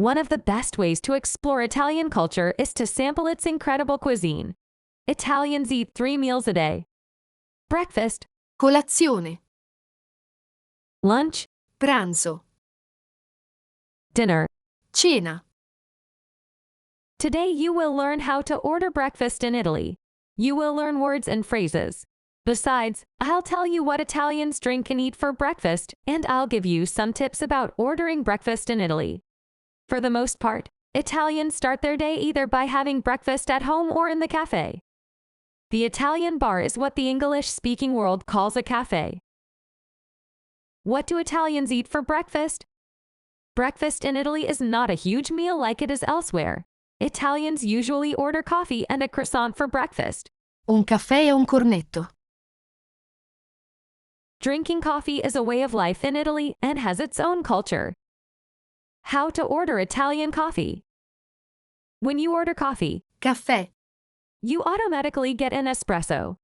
One of the best ways to explore Italian culture is to sample its incredible cuisine. Italians eat 3 meals a day. Breakfast, Colazione. lunch, Pranzo. dinner. Cena. Today you will learn how to order breakfast in Italy. You will learn words and phrases. Besides, I'll tell you what Italians drink and eat for breakfast, and I'll give you some tips about ordering breakfast in Italy. For the most part, Italians start their day either by having breakfast at home or in the cafe. The Italian bar is what the English-speaking world calls a cafe. What do Italians eat for breakfast? Breakfast in Italy is not a huge meal like it is elsewhere. Italians usually order coffee and a croissant for breakfast. Un caffè e un cornetto. Drinking coffee is a way of life in Italy and has its own culture. How to order Italian coffee. When you order coffee, Caffè. you automatically get an espresso,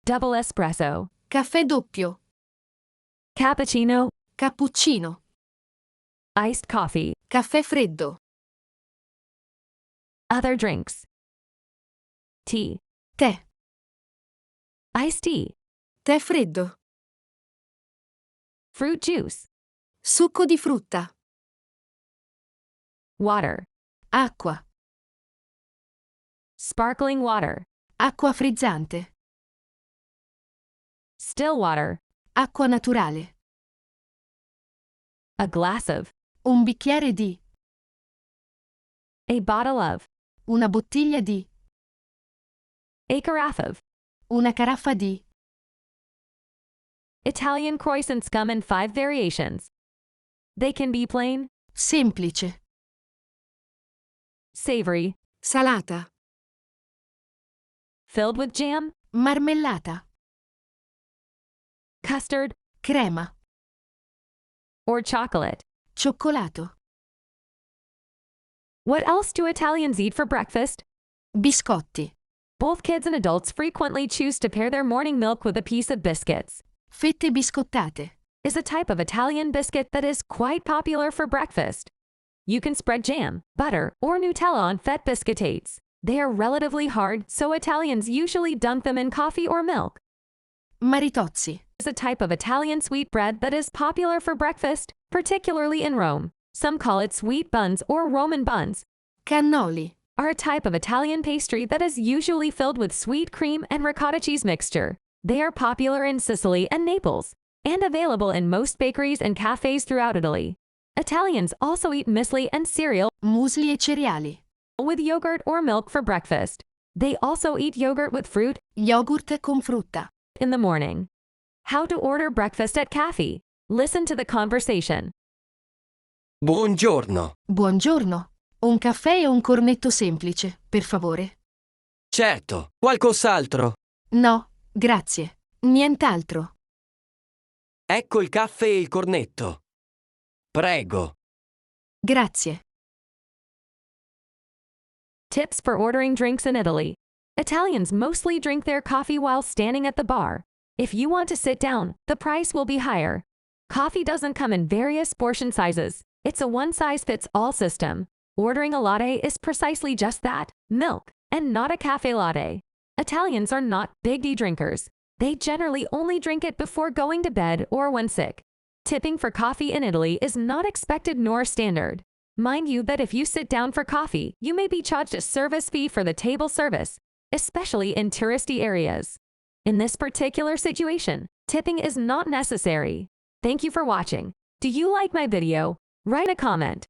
double espresso, Caffè doppio. cappuccino, Cappuccino. iced coffee. Caffè freddo. Other drinks. Tea, Tè. iced tea, Tè freddo. fruit juice, Succo di frutta. water, Acqua. sparkling water, Acqua frizzante. still water, Acqua naturale. a glass of, Un bicchiere di. a bottle of, Una bottiglia di. a carafe of. Una caraffa di. Italian croissants come in 5 variations. They can be plain, Semplice. savory, Salata. filled with jam, Marmellata. custard, Crema. or chocolate. Cioccolato. What else do Italians eat for breakfast? Biscotti. Both kids and adults frequently choose to pair their morning milk with a piece of biscuits. Fette biscottate. Is a type of Italian biscuit that is quite popular for breakfast. You can spread jam, butter, or Nutella on fette biscuitates. They are relatively hard, so Italians usually dunk them in coffee or milk. Maritozzi. Is a type of Italian sweet bread that is popular for breakfast, particularly in Rome. Some call it sweet buns or Roman buns. Cannoli. Are a type of Italian pastry that is usually filled with sweet cream and ricotta cheese mixture. They are popular in Sicily and Naples, and available in most bakeries and cafes throughout Italy. Italians also eat muesli and cereal Musli e cereali. with yogurt or milk for breakfast. They also eat yogurt with fruit Yogurt con frutta. in the morning. How to order breakfast at cafe. Listen to the conversation. Buongiorno. Buongiorno. Un caffè e un cornetto semplice, per favore. Certo, qualcos'altro? No, grazie. Nient'altro. Ecco il caffè e il cornetto. Prego. Grazie. Tips for ordering drinks in Italy. Italians mostly drink their coffee while standing at the bar. If you want to sit down, the price will be higher. Coffee doesn't come in various portion sizes. It's a one-size-fits-all system. Ordering a latte is precisely just that, milk, and not a cafe latte. Italians are not big tea drinkers. They generally only drink it before going to bed or when sick. Tipping for coffee in Italy is not expected nor standard. Mind you that if you sit down for coffee, you may be charged a service fee for the table service, especially in touristy areas. In this particular situation, tipping is not necessary. Thank you for watching. Do you like my video? Write a comment.